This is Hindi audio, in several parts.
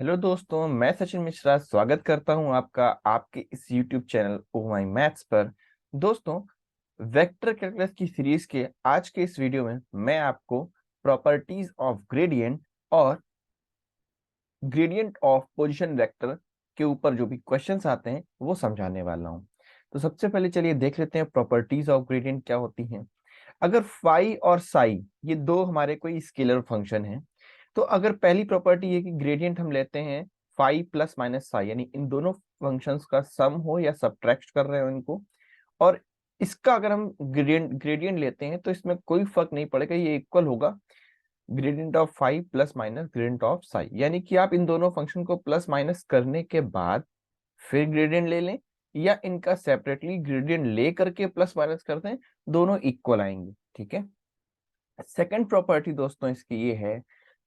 हेलो दोस्तों, मैं सचिन मिश्रा स्वागत करता हूं आपका आपके इस YouTube चैनल ओ माई मैथ्स पर। दोस्तों, वेक्टर कैलकुलस की सीरीज के आज के इस वीडियो में मैं आपको प्रॉपर्टीज ऑफ ग्रेडियंट और ग्रेडियंट ऑफ पोजीशन वेक्टर के ऊपर जो भी क्वेश्चंस आते हैं वो समझाने वाला हूं। तो सबसे पहले चलिए देख लेते हैं प्रॉपर्टीज ऑफ ग्रेडियंट क्या होती हैं। अगर फाई और साई ये दो हमारे कोई स्केलर फंक्शन है, तो अगर पहली प्रॉपर्टी है कि ग्रेडियंट हम लेते हैं फाई प्लस माइनस साई, यानी इन दोनों फंक्शंस का सम हो या सब्ट्रैक्ट कर रहे हो इनको, और इसका अगर हम ग्रेडियंट ग्रेडियंट लेते हैं तो इसमें कोई फर्क नहीं पड़ेगा, ये इक्वल होगा gradient of phi plus minus gradient of psi. यानी कि आप इन दोनों फंक्शन को प्लस माइनस करने के बाद फिर ग्रेडियंट ले लें, या इनका सेपरेटली ग्रेडियंट ले करके प्लस माइनस करते हैं, दोनों इक्वल आएंगे। ठीक है। सेकंड प्रॉपर्टी दोस्तों इसकी ये है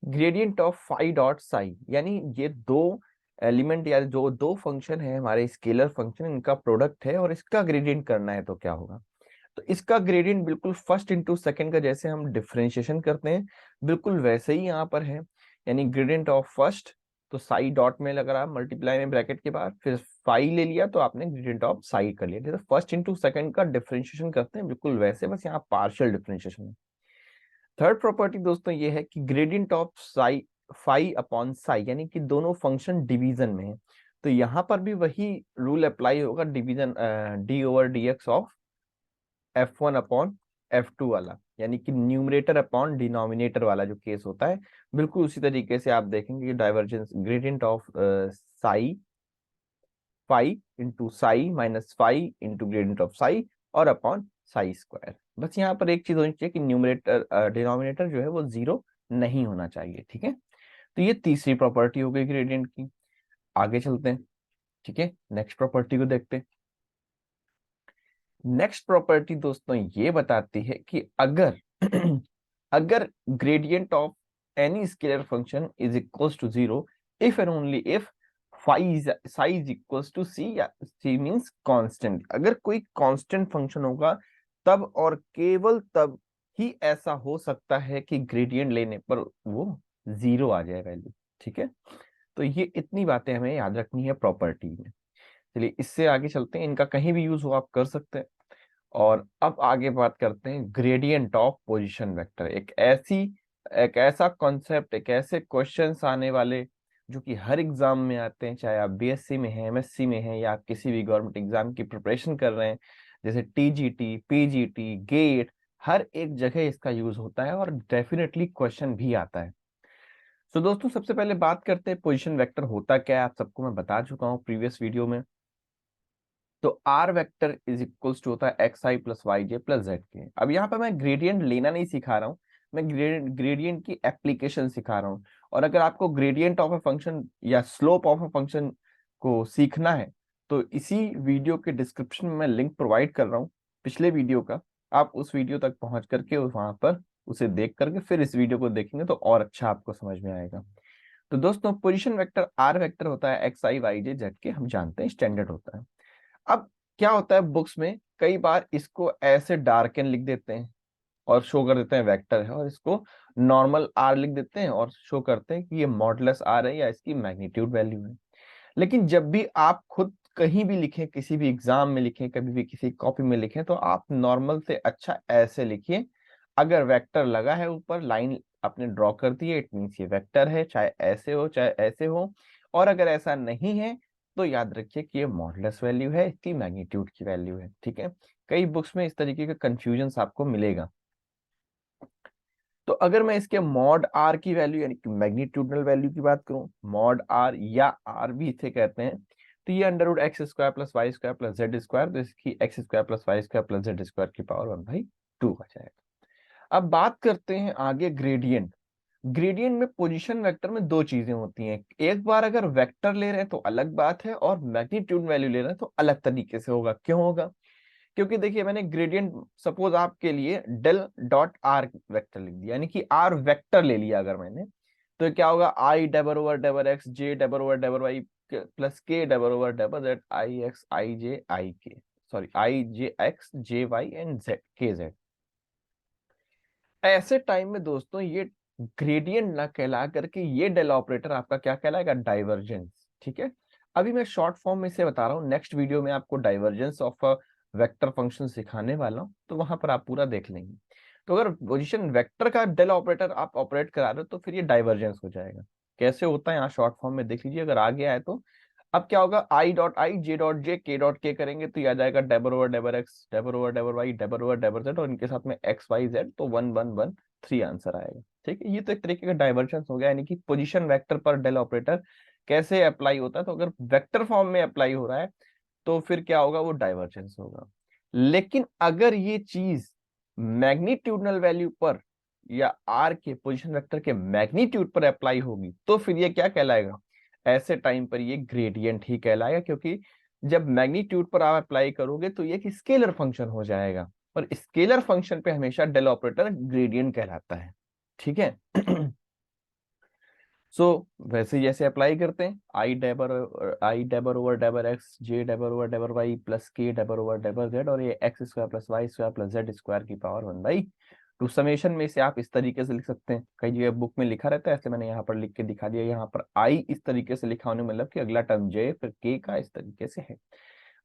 gradient of phi dot psi, यानी ये दो एलिमेंट या जो दो फंक्शन है हमारे स्केलर फंक्शन, इनका प्रोडक्ट है और इसका ग्रेडियंट करना है तो क्या होगा। तो इसका ग्रेडियंट बिल्कुल फर्स्ट इंटू सेकंड का जैसे हम डिफरेंशिएशन करते हैं बिल्कुल वैसे ही यहाँ पर है। यानी ग्रेडियंट ऑफ फर्स्ट, तो साई डॉट में लग रहा मल्टीप्लाई में ब्रैकेट के बाद फिर फाई ले लिया तो आपने ग्रेडियंट ऑफ साई कर लिया। जैसे फर्स्ट इंटू सेकंड का डिफरेंशिएशन करते हैं बिल्कुल वैसे, बस यहाँ पार्शियल डिफरेंशिएशन है। थर्ड प्रॉपर्टी दोस्तों ये है कि gradient of psi phi upon Sai, यानी कि दोनों फंक्शन डिवीजन में है, तो यहाँ पर भी वही रूल अप्लाई होगा, division D over D x of F one upon F two वाला, यानी कि न्यूमरेटर अपॉन डिनोमिनेटर वाला जो केस होता है, बिल्कुल उसी तरीके से आप देखेंगे कि divergence gradient of psi phi into psi minus phi into gradient of psi और अपॉन साई स्क्वायर। बस यहाँ पर एक चीज होनी चाहिए कि न्यूमरेटर डिनोमिनेटर जो है वो जीरो नहीं होना चाहिए। ठीक है। तो ये तीसरी प्रॉपर्टी हो गई ग्रेडियंट की। आगे चलते हैं। ठीक है, नेक्स्ट प्रॉपर्टी को देखते हैं। नेक्स्ट प्रॉपर्टी दोस्तों ये बताती है कि अगर अगर gradient of any scalar function is equals to zero if and only if psi is equals to C, या सी मींस कांस्टेंट। अगर कोई कांस्टेंट फंक्शन होगा तब और केवल तब ही ऐसा हो सकता है कि ग्रेडियंट लेने पर वो जीरो आ जाए वैल्यू। ठीक है। तो ये इतनी बातें हमें याद रखनी है प्रॉपर्टी में। चलिए इससे आगे चलते हैं, इनका कहीं भी यूज हो आप कर सकते हैं। और अब आगे बात करते हैं ग्रेडियंट ऑफ पोजीशन वेक्टर। एक ऐसा कॉन्सेप्ट, एक ऐसे क्वेश्चंस आने वाले जो कि हर एग्जाम में आते हैं, चाहे आप बीएससी में हैं, एमएससी में हैं, या आप किसी भी गवर्नमेंट एग्जाम की प्रिपरेशन कर रहे हैं, जैसे टीजीटी, पीजीटी, गेट, हर एक जगह इसका यूज होता है और डेफिनेटली क्वेश्चन भी आता है। तो दोस्तों सबसे पहले बात करते हैं पोजीशन वेक्टर होता क्या है। आप सबको मैं बता चुका हूँ प्रीवियस वीडियो में। तो R vector is equals to होता है X I plus Y J plus Z K. अब यहाँ पर मैं ग्रेडियंट लेना नहीं सिखा रहा हूँ, मैं ग्रेडियंट की एप्लीकेशन सिखा रहा हूँ। और अगर आपको ग्रेडियंट ऑफ अ फंक्शन या स्लोप ऑफ अ फंक्शन को सीखना है तो इसी वीडियो के डिस्क्रिप्शन में मैं लिंक प्रोवाइड कर रहा हूँ पिछले वीडियो का। आप उस वीडियो तक पहुंच करके वहां पर उसे देख करके फिर इस वीडियो को देखेंगे तो और अच्छा आपको समझ में आएगा। तो दोस्तों पोजीशन वेक्टर आर वेक्टर होता है X I Y J Z के, हम जानते हैं स्टैंडर्ड होता है। अब क्या होता है बुक्स में कई बार इसको ऐसे डार्कन लिख देते हैं और शो कर देते हैं वेक्टर है, और इसको नॉर्मल आर लिख देते हैं और शो करते हैं कि ये मॉडुलस आर है या इसकी मैग्नीट्यूड वैल्यू है। लेकिन जब भी आप खुद कहीं भी लिखें, किसी भी एग्जाम में लिखें, कभी भी किसी कॉपी में लिखें, तो आप नॉर्मल से अच्छा ऐसे लिखिए। अगर वेक्टर लगा है ऊपर लाइन आपने ड्रॉ कर दी है, इट मीन्स ये वेक्टर है, चाहे ऐसे हो चाहे ऐसे हो। और अगर ऐसा नहीं है तो याद रखिए कि ये मॉडुलस वैल्यू है, इसकी मैग्नीट्यूड की वैल्यू है। ठीक है। कई बुक्स में इस तरीके का कंफ्यूजन आपको मिलेगा। तो अगर मैं इसके मॉड आर की वैल्यू यानी कि मैग्नीट्यूडनल वैल्यू की बात करूं, मॉड आर या आर भी इसे कहते हैं, तो ये under root X square plus Y square plus Z square, तो इसकी X square plus Y square plus Z square की पावर 1/2 आ जाएगा। अब बात करते हैं आगे ग्रेडियंट। ग्रेडियंट में पोजीशन वेक्टर में दो चीजें होती हैं, एक बार अगर वेक्टर ले रहे हैं तो अलग बात है, और मैग्नीट्यूड वैल्यू ले रहे हैं तो अलग तरीके से होगा। क्यों होगा? क्योंकि देखिए मैंने ग्रेडियंट सपोज आपके लिए डेल डॉट आर वेक्टर लिख दिया, यानी कि आर वेक्टर ले लिया अगर मैंने, तो क्या होगा I double over double X J double over double Y plus के double over double Z I X I J I K, sorry I J X J Y and Z K Z. ऐसे टाइम में दोस्तों ये ग्रेडियंट ना कहला करके ये डेल ऑपरेटर आपका क्या कहलाएगा, डाइवर्जेंस। ठीक है, अभी मैं शॉर्ट फॉर्म में से बता रहा हूँ, नेक्स्ट वीडियो में आपको डाइवर्जेंस ऑफ वेक्टर फंक्शन सिखाने वाला हूँ, तो वहां पर आप पूरा देख लेंगे। तो अगर पोजीशन वेक्टर का डेल ऑपरेटर आप ऑपरेट करा रहे हो तो फिर ये डाइवर्जेंस हो जाएगा। कैसे होता है यहाँ शॉर्ट फॉर्म में देख लीजिए, अगर आ गया है तो अब क्या होगा, I dot I, J dot J, के डॉट के करेंगे तो ये आ जाएगा डेबर ओवर डेबर एक्स, डेबर ओवर डेबर वाई, डेबर ओवर डेबर जेड, और इनके साथ में एक्स वाई जेड, तो 1 1 1 3 आंसर आएगा। ठीक है, ये तो एक तरीके का डाइवर्जेंस हो गया, यानी कि पोजीशन वेक्टर पर डेल ऑपरेटर कैसे अप्लाई होता है। तो अगर वेक्टर फॉर्म में अप्लाई हो रहा है तो फिर क्या होगा, वो डाइवर्जेंस होगा। लेकिन अगर ये चीज मैग्नीट्यूडनल वैल्यू पर या आर के पोजीशन वेक्टर के मैग्नीट्यूड पर अप्लाई होगी तो फिर ये क्या कहलाएगा, ऐसे टाइम पर ये ग्रेडियंट ही कहलाएगा, क्योंकि जब मैग्नीट्यूड पर आप अप्लाई करोगे तो ये एक स्केलर फंक्शन हो जाएगा, और स्केलर फंक्शन पे हमेशा डेल ऑपरेटर ग्रेडियंट कहलाता है। ठीक है सो वैसे जैसे अप्लाई करते हैं, आई डेबर ओवर डेबर एक्स, जे डेबर ओवर डेबर वाई, प्लस के डेबर ओवर डेबर जेड, और ये X square plus Y square plus Z square की पावर 1/2 समेशन में से आप इस तरीके से लिख सकते हैं। कई जगह बुक में लिखा रहता है, ऐसे मैंने यहाँ पर लिख के दिखा दिया। यहाँ पर आई इस तरीके से लिखा होने मतलब कि अगला टर्म जे, फिर के का इस तरीके से है।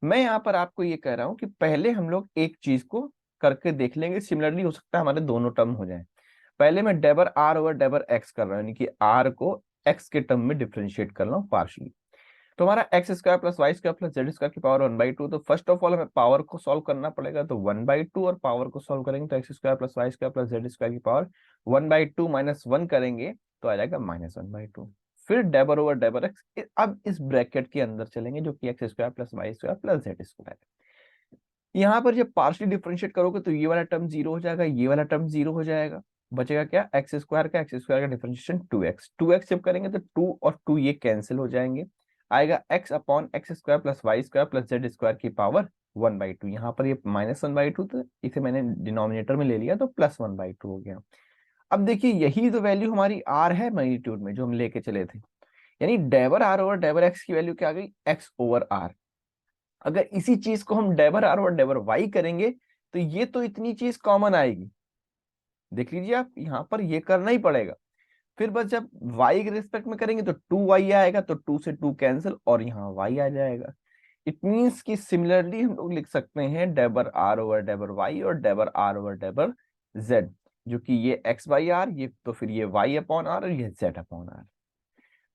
मैं यहाँ पर आपको ये कह रहा हूँ कि पहले हम लोग एक चीज को करके देख लेंगे, सिमिलरली हो सकता है हमारे दोनों टर्म हो जाए। पहले मैं डेबर आर ओवर डेबर एक्स कर रहा हूँ, यानी कि आर को एक्स के टर्म में डिफरेंशिएट कर रहा हूँ पार्शियली। तो हमारा X square plus Y square plus Z square की पावर 1/2। तो फर्स्ट ऑफ ऑल हमें पावर को सॉल्व करना पड़ेगा, तो 1/2, और पावर को सॉल्व करेंगे तो X square plus Y square plus Z square की पावर 1/2 माइनस 1 करेंगे तो आ जाएगा -1/2। फिर डेबर ओवर डेबर एक्स, अब इस ब्रैकेट के अंदर चलेंगे जो कि X square plus Y square plus Z square. यहाँ पर जब पार्शियली डिफरेंशिएट करोगे तो ये वाला टर्म जीरो हो जाएगा, ये वाला टर्म जीरो हो जाएगा। बचेगा क्या, एक्स स्क्वायर का डिफरेंशिएशन 2x, 2x जब करेंगे तो 2 और 2 ये कैंसिल हो जाएंगे। आएगा x upon X square plus Y square plus Z square की पावर 1/2। यहाँ पर ये -1/2, तो इसे मैंने डिनोमिनेटर में ले लिया तो +1/2 हो गया। अब देखिए यही तो वैल्यू हमारी r है मैग्नीट्यूड में जो हम लेके चले थे, यानी डेबर आर ओवर डेबर एक्स की वैल्यू क्या आ गई, x ओवर r। अगर इसी चीज को हम डेबर आर और डेबर वाई करेंगे तो ये तो इतनी चीज कॉमन आएगी, देख लीजिए आप यहाँ पर ये करना ही पड़ेगा। फिर बस जब y के रिस्पेक्ट में करेंगे तो 2y आएगा, तो 2 से 2 कैंसिल और यहाँ y आ जाएगा। इट मीन्स कि सिमिलरली हम लोग लिख सकते हैं डेबर आर ओवर डेबर वाई और डेबर आर ओवर डेबर जेड, जो कि ये x बाई आर, ये तो फिर ये y अपॉन आर और ये z अपॉन आर।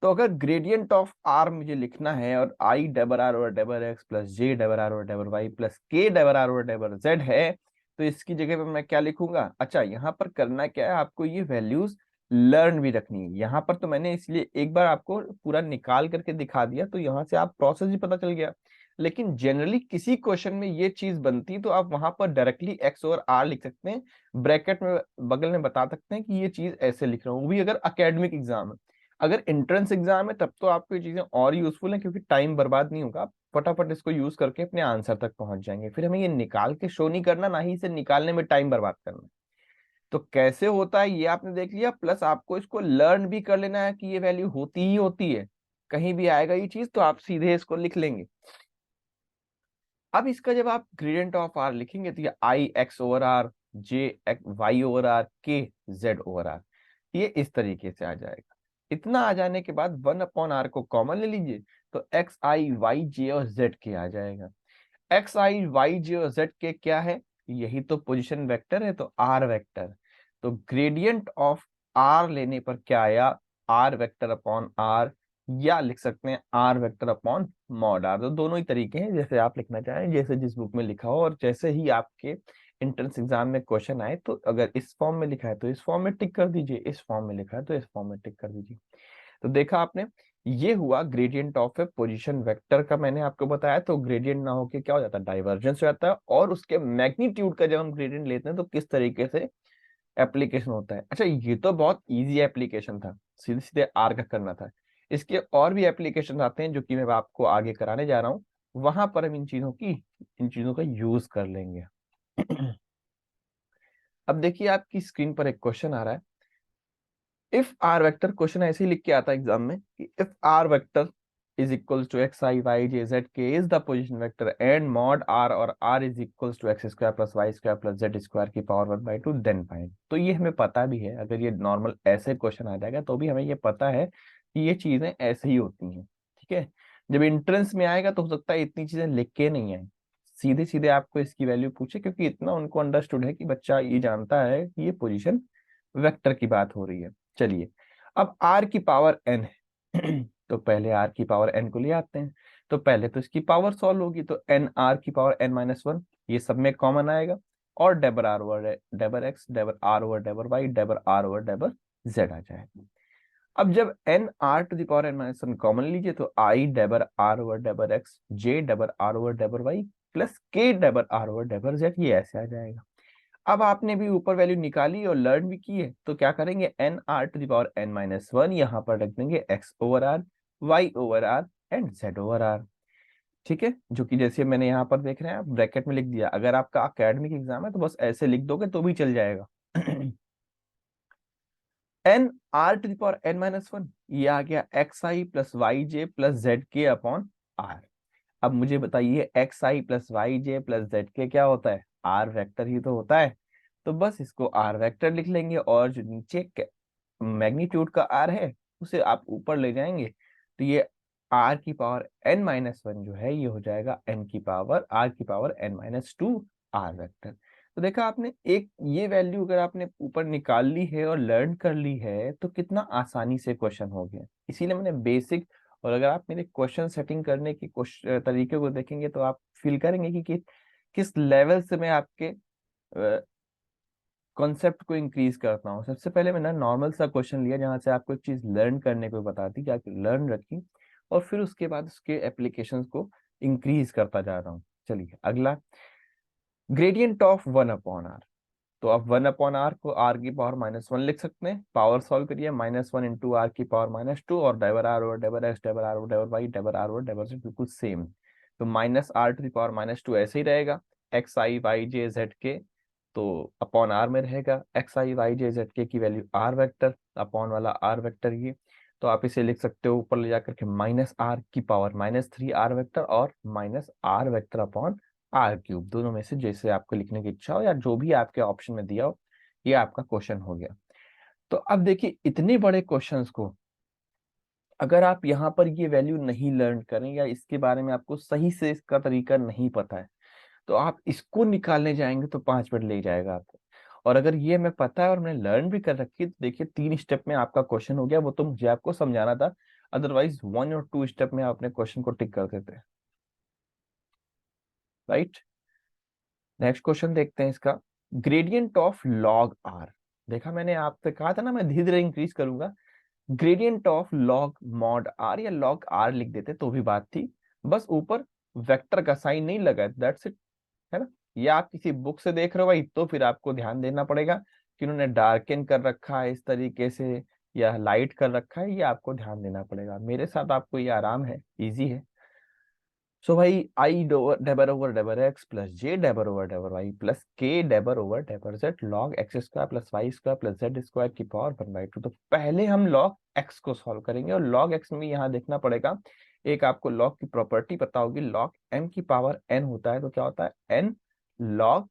तो अगर ग्रेडियंट ऑफ आर मुझे लिखना है और आई डेबर आर ओवर डेबर एक्स प्लस जे डेबर आर ओवर डेबर वाई प्लस के डेबर आर ओवर डेबर जेड है, तो इसकी जगह पे मैं क्या लिखूंगा, अच्छा यहाँ पर करना क्या है, आपको ये वैल्यूज लर्न भी रखनी है। यहाँ पर तो मैंने इसलिए एक बार आपको पूरा निकाल करके दिखा दिया, तो यहाँ से आप प्रोसेस भी पता चल गया। लेकिन जनरली किसी क्वेश्चन में ये चीज बनती तो आप वहां पर डायरेक्टली एक्स और आर लिख सकते हैं, ब्रैकेट में बगल में बता सकते हैं कि ये चीज ऐसे लिख रहा हूँ, वो भी अगर अकेडमिक एग्जाम है। अगर एंट्रेंस एग्जाम है तब तो आपको ये चीजें और यूजफुल है, क्योंकि टाइम बर्बाद नहीं होगा, आप फटाफट इसको यूज करके अपने आंसर तक पहुंच जाएंगे। फिर हमें ये निकाल के शो नहीं करना, ना ही इसे निकालने में टाइम बर्बाद करना। तो कैसे होता है ये आपने देख लिया, प्लस आपको इसको लर्न भी कर लेना है कि ये वैल्यू होती ही होती है, कहीं भी आएगा ये चीज तो आप सीधे इसको लिख लेंगे। अब इसका जब आप ग्रेडियंट ऑफ आर लिखेंगे तो ये I X over R, J Y over R, K Z over R, ये इस तरीके से आ जाएगा। इतना आ जाने के बाद 1/r को कॉमन ले लीजिए, तो एक्स आई वाई जे और जेड के आ जाएगा। एक्स आई वाई जे और जेड के क्या है, यही तो पोजीशन वेक्टर है, तो आर वेक्टर। तो ग्रेडियंट ऑफ आर लेने पर क्या आया, आर वेक्टर अपॉन आर, या लिख सकते हैं R vector upon mod R. तो दोनों ही तरीके हैं, जैसे आप लिखना चाहें, जैसे जिस बुक में लिखा हो, और जैसे ही आपके एंट्रेंस एग्जाम में क्वेश्चन आए तो अगर इस फॉर्म में लिखा है तो इस फॉर्म में टिक कर दीजिए, इस फॉर्म में लिखा है तो इस फॉर्म में टिक कर दीजिए। तो देखा आपने, ये हुआ gradient of A position vector का मैंने आपको बताया। तो ग्रेडियंट ना होके क्या हो जाता है, डाइवर्जेंस हो जाता है, और उसके मैग्नीट्यूड का जब हम ग्रेडियंट लेते हैं तो किस तरीके से एप्लीकेशन होता है। अच्छा ये तो बहुत इजी एप्लीकेशन था, सीधे सीधे आर का करना था। इसके और भी एप्लीकेशन आते हैं जो कि मैं आपको आगे कराने जा रहा हूँ, वहां पर हम इन चीजों का यूज कर लेंगे। अब देखिए आपकी स्क्रीन पर एक क्वेश्चन आ रहा है, इफ आर वेक्टर, क्वेश्चन ऐसे ही लिख के आता है एग्जाम में कि if R vector is equals to xi y j z k is the position vector and mod r और r is equals to x square plus y square plus z square की पावर 1/2 then find। तो ये हमें पता भी है, अगर ये नॉर्मल ऐसे क्वेश्चन आ जाएगा तो भी हमें ये पता है कि ये चीजें ऐसे ही होती हैं, ठीक है। जब एंट्रेंस में आएगा तो हो सकता है इतनी चीजें लिख के नहीं आए, सीधे सीधे आपको इसकी वैल्यू पूछे, क्योंकि इतना उनको अंडरस्टूड है कि बच्चा ये जानता है कि ये पोजीशन वेक्टर की बात हो रही है। चलिए, अब r की पावर n है तो पहले r की पावर n को ले आते हैं। तो पहले तो इसकी पावर सॉल्व होगी, तो n r की पावर n-1 ये सब में कॉमन आएगा, और डेबर r ओवर डेबर x, डेबर r ओवर डेबर y, डेबर r ओवर डेबर z आ जाएगा। अब जब n r to the power n-1 common लीजिए तो i डेबर r ओवर डेबर x, j डेबर r ओवर डेबर y प्लस k डेबर r ओवर डेबर z, ये ऐसे आ जाएगा। अब आपने भी ऊपर वैल्यू निकाली और लर्न भी की है, तो क्या करेंगे, N R to the power n-1 यहाँ पर रख देंगे x over r, y over r and z over r, ठीक है। जो कि जैसे मैंने यहाँ पर देख रहे हैं, आप ब्रैकेट में लिख दिया। अगर आपका एकेडमिक एग्जाम है तो बस ऐसे लिख दोगे तो भी चल जाएगा। N R to the power n-1 ये आ गया xi plus Y J plus Z के अपॉन आर। अब मुझे बताइए xi plus Y J plus Z के क्या होता है, आर वेक्टर ही तो होता है। तो बस इसको आर वेक्टर लिख लेंगे, और जो नीचे मैग्नीट्यूड का आर है उसे आप ऊपर ले जाएंगे, तो ये आर की पावर n-1 जो है ये हो जाएगा n की पावर r की पावर n-2 आर वेक्टर। तो देखा आपने, एक ये वैल्यू अगर आपने ऊपर निकाल ली है और लर्न कर ली है तो कितना आसानी से क्वेश्चन हो गया। इसीलिए मैंने बेसिक, और अगर आप मेरे क्वेश्चन सेटिंग करने की तरीके को देखेंगे तो आप फील करेंगे कि किस लेवल से मैं आपके कॉन्सेप्ट को इंक्रीज करता हूँ। सबसे पहले मैंने नॉर्मल सा क्वेश्चन लिया जहां से आपको एक चीज लर्न करने को बताती, क्या लर्न रखी, और फिर उसके बाद उसके एप्लीकेशंस को इंक्रीज करता जा रहा हूँ। चलिए अगला, ग्रेडियंट ऑफ 1/r। तो आप 1/r को r की पावर -1 लिख सकते हैं, पावर सॉल्व करिए, -1 इंटू r की पावर -2, और डेबर r ओवर डेबर x, डेबर r ओवर डेबर y, डेबर r ओवर डेबर z बिल्कुल सेम। तो -r टू द पावर -2 ऐसे ही रहेगा, x i y j z k तो अपॉन r में रहेगा, x i y j z k की वैल्यू r वेक्टर अपॉन वाला r वेक्टर ये। तो आप इसे लिख सकते हो ऊपर ले जाकर के -r की पावर -3 r वेक्टर और -r vector upon R cube, दोनों में से जैसे आपको लिखने की इच्छा हो या जो भी आपके ऑप्शन में दिया हो, ये आपका क्वेश्चन हो गया। तो अब देखिए, इतने बड़े क्वेश्चंस को अगर आप यहाँ पर ये वैल्यू नहीं लर्न करें या इसके बारे में आपको सही से इसका तरीका नहीं पता है, तो आप इसको निकालने जाएंगे तो 5 मिनट ले जाएगा आपको। और अगर ये हमें पता है और हमने लर्न भी कर रखी है तो देखिए 3 स्टेप में आपका क्वेश्चन हो गया। वो तो मुझे आपको समझाना था, अदरवाइज 1 और 2 स्टेप में आप अपने क्वेश्चन को टिक कर देते हैं, राइट। नेक्स्ट क्वेश्चन देखते हैं इसका, ग्रेडियंट ऑफ लॉग आर। देखा मैंने आपसे कहा था ना मैं धीरे धीरे इंक्रीज करूंगा। Gradient of log mod R या लॉग आर लिख देते तो भी बात थी, बस ऊपर वेक्टर का साइन नहीं लगा, दैट्स इट, है ना। या आप किसी बुक से देख रहे हो भाई तो फिर आपको ध्यान देना पड़ेगा कि उन्होंने डार्कन कर रखा है इस तरीके से या लाइट कर रखा है, ये आपको ध्यान देना पड़ेगा। मेरे साथ आपको ये आराम है, इजी है। सो भाई आई डेबर ओवर डेबर एक्स प्लस जे डेबर ओवर डेबर वाई प्लस के डेबर ओवर डेबर Z log X square plus Y square plus Z square की पावर 1/2। तो पहले हम लॉग एक्स को सॉल्व करेंगे, और लॉग एक्स में यहाँ देखना पड़ेगा, एक आपको लॉग की प्रॉपर्टी पता होगी, लॉग एम की पावर एन होता है, तो क्या होता है एन लॉग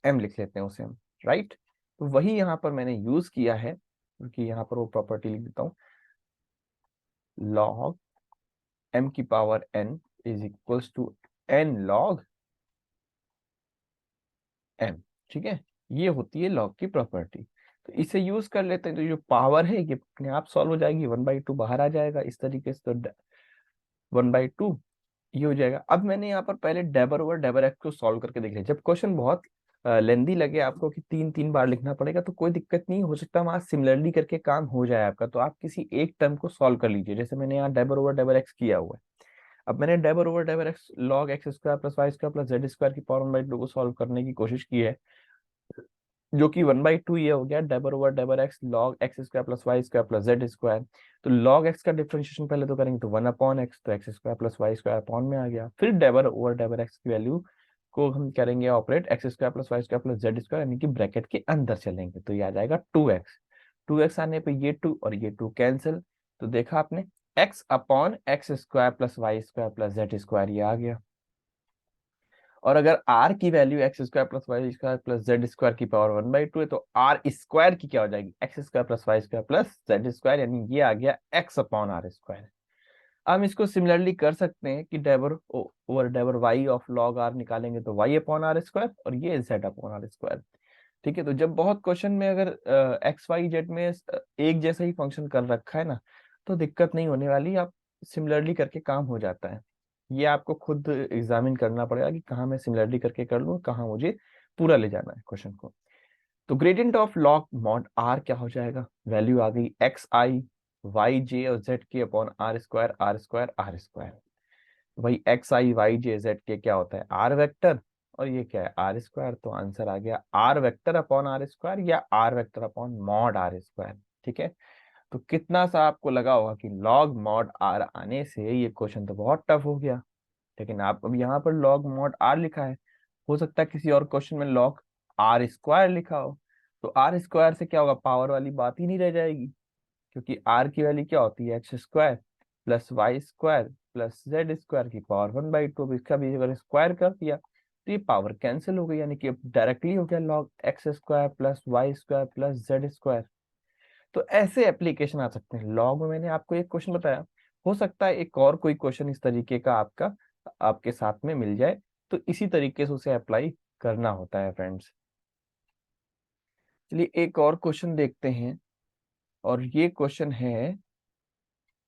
एम लिख लेते हैं उसे हम, राइट। तो वही यहाँ पर मैंने यूज किया है, क्योंकि यहाँ पर वो प्रॉपर्टी लिख देता हूँ, लॉग एम की power N is equals to N log M, ठीक है। ये होती है लॉग की प्रॉपर्टी, तो इसे यूज कर लेते हैं। तो जो पावर है ये अपने आप सॉल्व हो जाएगी, 1/2 बाहर आ जाएगा इस तरीके से, तो 1/2 ये हो जाएगा। अब मैंने यहाँ पर पहले डेबर ओवर डेबर एक्स को सॉल्व करके देख लिया। जब क्वेश्चन बहुत लेंदी लगे आपको कि 3 3 बार लिखना पड़ेगा तो कोई दिक्कत नहीं, हो सकता वहां सिमिलरली करके काम हो जाए आपका, तो आप किसी एक टर्म को सॉल्व कर लीजिए। जैसे मैंने यहाँ डेबर ओवर डेबर एक्स किया हुआ है, अब मैंने डेबर ओवर डेबर X log X square plus Y square plus Z square की पावर 1/2 को सॉल्व करने की कोशिश की है, जो कि 1/2 ये हो गया डेबर ओवर डेबर X log X square plus Y square plus Z square. तो लॉग एक्स का डिफरेंशिएशन पहले तो करेंगे तो 1/x, तो X square plus Y square upon में आ गया। फिर डेबर ओवर डेबर एक्स की वैल्यू को हम करेंगे operate X square plus Y square plus Z square, यानी कि ब्रैकेट के अंदर चलेंगे, तो ये आ जाएगा 2x। 2x आने पे ये 2 और ये 2 कैंसिल, तो देखा आपने X upon X square plus Y square plus Z square, ये आ गया। और अगर r की value X square plus Y square plus Z square की पावर 1/2 है, तो r स्क्वायर की क्या हो जाएगी, X square plus Y square plus Z square, यानी ये आ गया एक्स अपॉन आर स्क्वायर। हम इसको सिमिलरली कर सकते हैं कि डेबर ओवर डेबर वाई ऑफ लॉग आर निकालेंगे तो वाई अपॉन आर स्क्वायर, और ये जेड अपॉन आर स्क्वायर। ठीक है, तो जब बहुत क्वेश्चन में अगर एक्स वाई जेड में एक जैसा ही फंक्शन कर रखा है ना, तो दिक्कत नहीं होने वाली, आप सिमिलरली करके काम हो जाता है। ये आपको खुद एग्जामिन करना पड़ेगा कि कहाँ मैं सिमिलरली करके कर लूँ, कहाँ मुझे पूरा ले जाना है क्वेश्चन को। तो gradient of log mod R क्या हो जाएगा, वैल्यू आ गई एक्स आई वाई जे और जेड के upon are square R square R square. भाई X I Y J Z के क्या होता है, आर वेक्टर, और ये क्या है, आर स्क्वायर। तो आंसर आ गया r vector upon are square या r vector upon mod r square. ठीक है, तो कितना सा आपको लगा होगा कि लॉग मॉड आर आने से ये क्वेश्चन तो बहुत टफ हो गया, लेकिन आप अब यहाँ पर लॉग मॉड आर लिखा है, हो सकता है किसी और क्वेश्चन में लॉग आर स्क्वायर लिखा हो, तो आर स्क्वायर से क्या होगा, पावर वाली बात ही नहीं रह जाएगी, क्योंकि आर की वैल्यू क्या होती है, X square plus Y square plus Z square की पावर 1/2। अब इसका भी अगर स्क्वायर कर दिया तो ये पावर कैंसिल हो गई, यानी कि अब डायरेक्टली हो गया log X square plus Y square plus Z square. तो ऐसे एप्लीकेशन आ सकते हैं लॉग में। मैंने आपको एक क्वेश्चन बताया, हो सकता है एक और कोई क्वेश्चन इस तरीके का आपका आपके साथ में मिल जाए, तो इसी तरीके से उसे अप्लाई करना होता है फ्रेंड्स। चलिए एक और क्वेश्चन देखते हैं, और ये क्वेश्चन है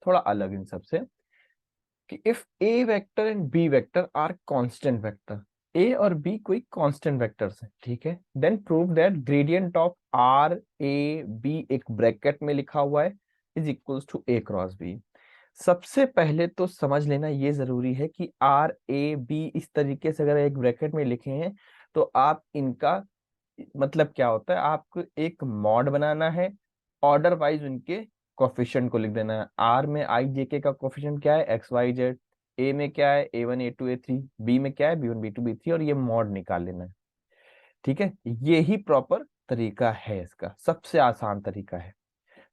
थोड़ा अलग इन सबसे, कि if a vector and b vector are constant vector, a और बी कोई कांस्टेंट वेक्टर्स हैं, ठीक है, then prove that gradient of R A b, एक ब्रैकेट में लिखा हुआ है, is equals to A cross b. सबसे पहले तो समझ लेना ये जरूरी है कि आर ए बी इस तरीके से अगर एक ब्रैकेट में लिखे हैं, तो आप इनका मतलब क्या होता है, आपको एक मॉड बनाना है, ऑर्डर वाइज उनके कोफिशिएंट को लिख देना है। आर में आई जे के का कोफिशिएंट क्या है, एक्स वाई जेड, ए में क्या है, A1 A2 A3, बी में क्या है, B1 B2 B3, और ये मॉड निकाल लेना है। ठीक है, ये ही प्रॉपर तरीका है, इसका सबसे आसान तरीका है।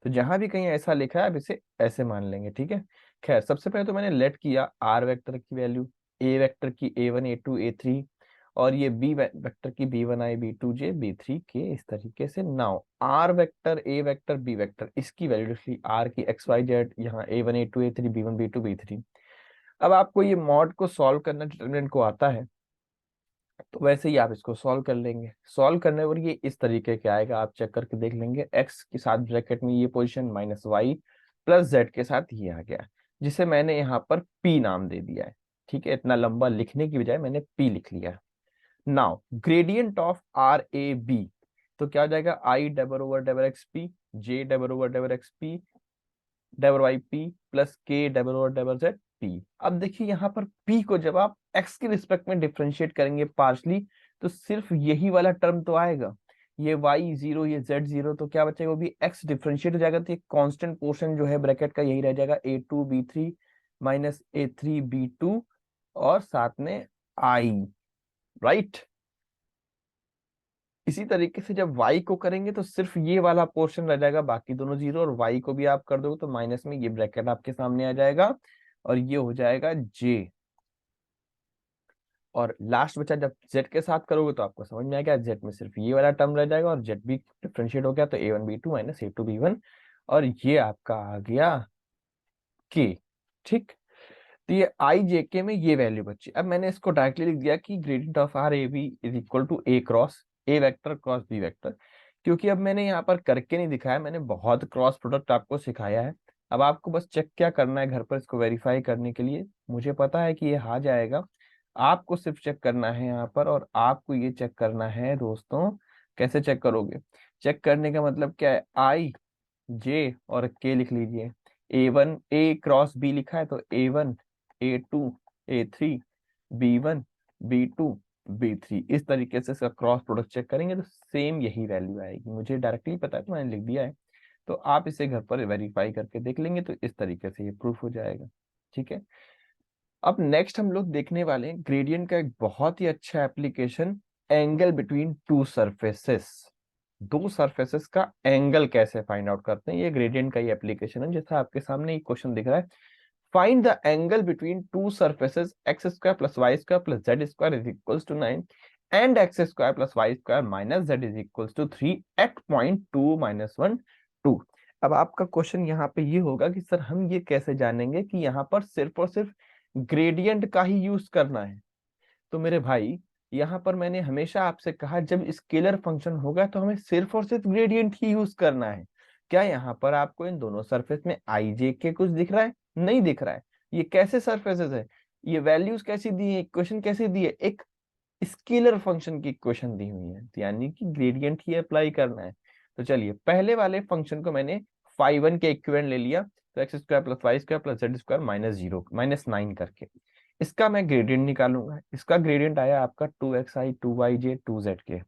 तो जहां भी कहीं ऐसा लिखा है, अब इसे ऐसे मान लेंगे। ठीक है, खैर सबसे पहले तो मैंने लेट किया आर वेक्टर की वैल्यू, ए वेक्टर की A1 A2 A3, और ये बी वेक्टर की B1 I B2 J B3 के, इस तरीके से। Now R vector A vector B vector, इसकी वैल्यू लिख ली, आर की एक्स वाई जेड, यहाँ A1 A2 A3 B1 B2 B3। अब आपको ये मॉड को सॉल्व करना, डिटरमिनेंट को आता है, तो वैसे ही आप इसको सॉल्व कर लेंगे। सॉल्व करने पर ये इस तरीके के आएगा, आप चेक करके देख लेंगे, एक्स के साथ ब्रैकेट में ये position minus Y plus Z के साथ ये आ गया, जिसे मैंने यहाँ पर पी नाम दे दिया है। ठीक है, इतना लंबा लिखने की बजाय मैंने पी लिख लिया। Now gradient of R A b, तो क्या हो जाएगा, i double over double x p, j double over double x p double y p plus के double over double z p. अब देखिए यहाँ पर p को जब आप x के रिस्पेक्ट में डिफरेंशिएट करेंगे पार्शली, तो सिर्फ यही वाला टर्म तो आएगा, ये y जीरो ये z जीरो, तो क्या बचेगा, वो भी x डिफरेंशिएट हो जाएगा, तो ये कांस्टेंट पोर्शन जो है ब्रैकेट का यही रह जाएगा, a2 b3 minus a3 b2, और साथ में i, राइट। इसी तरीके से जब y को करेंगे तो सिर्फ ये वाला पोर्शन रह जाएगा, बाकी दोनों जीरो, और y को भी आप कर दोगे तो माइनस में ये ब्रैकेट आपके सामने आ जाएगा, और ये हो जाएगा j। और लास्ट बचा जब z के साथ करोगे तो आपको समझ में आ गया, z में सिर्फ ये वाला टर्म रह जाएगा, और z भी डिफरेंशिएट हो गया, तो a1 b2 minus a2 b1, और ये आपका आ गया k। ठीक, तो ये आई जे के में ये वैल्यू बची। अब मैंने इसको डायरेक्टली लिख दिया कि gradient of R A B is equal to A cross A vector cross B vector, क्योंकि अब मैंने यहाँ पर करके नहीं दिखाया, मैंने बहुत क्रॉस प्रोडक्ट आपको सिखाया है। अब आपको बस चेक क्या करना है घर पर, इसको वेरीफाई करने के लिए, मुझे पता है कि ये आ जाएगा, आपको सिर्फ चेक करना है यहाँ पर, और आपको ये चेक करना है दोस्तों, कैसे चेक करोगे, चेक करने का मतलब क्या है, आई जे और के लिख लीजिए, A1 ए क्रॉस बी लिखा है, तो A1 A2 A3 B1 B2 B3, इस तरीके से इसका क्रॉस प्रोडक्ट चेक करेंगे तो सेम यही वैल्यू आएगी। मुझे डायरेक्टली पता है तो मैंने लिख दिया है, तो आप इसे घर पर वेरीफाई करके देख लेंगे, तो इस तरीके से ये प्रूफ हो जाएगा। ठीक है, अब नेक्स्ट हम लोग देखने वाले हैं ग्रेडियंट का एक बहुत ही अच्छा application, angle between two surfaces. दो सरफेसेस का एंगल कैसे फाइंड आउट करते हैं, ये ग्रेडियंट का ही एप्लीकेशन है। जैसा आपके सामने ये क्वेश्चन दिख रहा है, find the angle between two surfaces X square plus Y square plus Z square is equals to 9 and X square plus Y square minus Z is equals to 3 at point 2 minus 1 2। अब आपका क्वेश्चन यहाँ पे ये होगा कि सर हम ये कैसे जानेंगे कि यहाँ पर सिर्फ और सिर्फ ग्रेडियंट का ही यूज करना है। तो मेरे भाई, यहाँ पर मैंने हमेशा आपसे कहा जब स्केलर फंक्शन होगा तो हमें सिर्फ और सिर्फ ग्रेडियंट ही यूज करना है। क्या यहाँ पर आपको इन दोनों सरफेस में आई जे के कुछ दिख रहा है? नहीं दिख रहा है। ये कैसे सरफेसेस है, ये वैल्यूज कैसी दी है, इक्वेशन कैसी दी है? एक स्केलर फंक्शन की इक्वेशन दी हुई है, तो यानी कि ग्रेडियंट ही अप्लाई करना है। तो चलिए, पहले वाले फंक्शन को मैंने फाइव वन के इक्विवेलेंट ले लिया, तो X square plus Y square plus Z square minus 0 minus 9 करके इसका मैं ग्रेडियंट निकालूंगा। इसका ग्रेडियंट आया आपका 2xi 2yj 2zk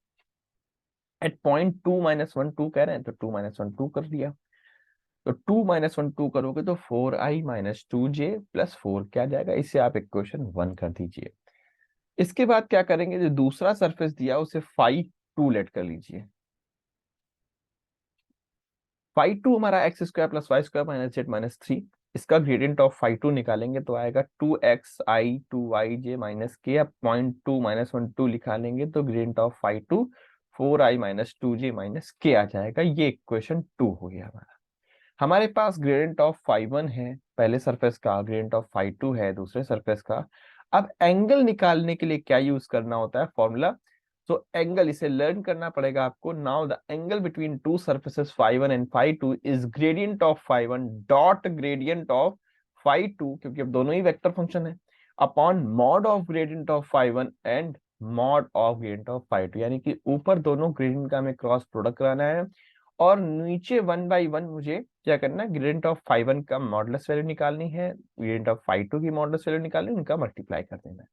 eight point 2 minus 1 2 कह रहे हैं, तो 2 माइनस 1 2 कर दिया। तो 2 माइनस 1 2 करोगे तो 4i माइनस 2j प्लस 4 क्या जाएगा, इसे आप इक्वेशन 1 कर दीजिए। इसके बाद क्या करेंगे, जो दूसरा सरफेस दिया उसे फाई 2 लेट कर लीजिए। फाई 2 हमारा X square plus Y square minus Z minus 3, इसका ग्रेडियंट ऑफ फाई 2 निकालेंगे तो आएगा 2xi 2yj माइनस के। अब पॉइंट 2 माइनस 1 2 लिखा लेंगे तो gradient of phi 2 4i minus 2j minus K आ जाएगा। ये इक्वेशन 2 हो गया हमारा। हमारे पास ग्रेडियंट ऑफ फाई 1 है पहले सरफेस का, ग्रेडियंट ऑफ फाई 2 है दूसरे सरफेस का। अब एंगल निकालने के लिए क्या यूज करना होता है, फॉर्मूला। तो एंगल, इसे लर्न करना पड़ेगा आपको। Now the angle between two surfaces phi 1 and phi 2 is gradient of phi 1 dot gradient of phi 2, क्योंकि अब दोनों ही वेक्टर फंक्शन है, upon mod of gradient of phi 1 and mod of gradient of phi 2। यानी कि ऊपर दोनों ग्रेडियंट का हमें क्रॉस प्रोडक्ट कराना है और नीचे 1 बाई 1 मुझे क्या करना है, ग्रेडियंट ऑफ फाई 1 का मॉडुलस वैल्यू निकालनी है, ग्रेडियंट ऑफ फाई 2 की मॉडुलस वैल्यू निकालनी है, उनका मल्टीप्लाई कर देना है।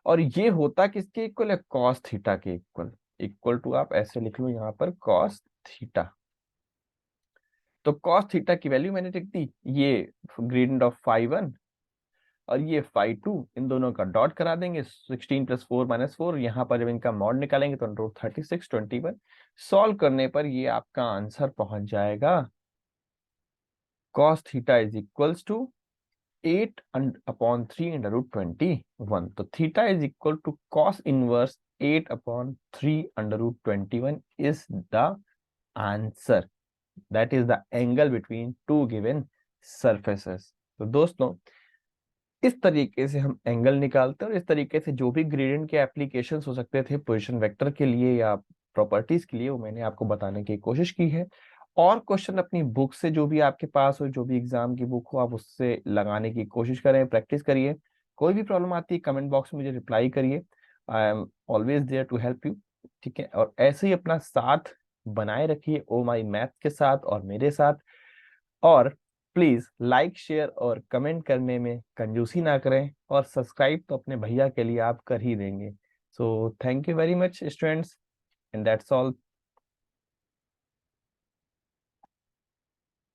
और ये होता किसके इक्वल है, कॉस थीटा के इक्वल। इक्वल टू आप ऐसे लिख लो यहाँ पर कॉस थीटा। तो कॉस थीटा की वैल्यू मैंने लिख दी, ये ग्रेडियंट ऑफ फाई 1 और ये फाई 2, इन दोनों का डॉट करा देंगे। 16 प्लस 4 माइनस 4, यहाँ पर जब इनका मॉड निकालेंगे तो रूट 36 21। सॉल्व करने पर ये आपका आंसर पहुंच जाएगा, cos theta is equals to 8 upon 3 under root 21। तो theta is equal to cos inverse 8 upon 3 under root 21 is the answer. That is the angle between two given surfaces. तो दोस्तों, इस तरीके से हम एंगल निकालते हैं और इस तरीके से जो भी ग्रेडियंट के एप्लीकेशंस हो सकते थे पोजीशन वेक्टर के लिए या प्रॉपर्टीज के लिए, वो मैंने आपको बताने की कोशिश की है। और क्वेश्चन अपनी बुक से जो भी आपके पास हो, जो भी एग्जाम की बुक हो, आप उससे लगाने की कोशिश करें, प्रैक्टिस करिए। कोई भी प्रॉब्लम आती है कमेंट बॉक्स में मुझे रिप्लाई करिए, I am always there to help you. ठीक है, और ऐसे ही अपना साथ बनाए रखिए ओ माई मैथ के साथ और मेरे साथ। और प्लीज लाइक शेयर और कमेंट करने में कंजूसी ना करें, और सब्सक्राइब तो अपने भैया के लिए आप कर ही देंगे। So thank you very much students, and that's all.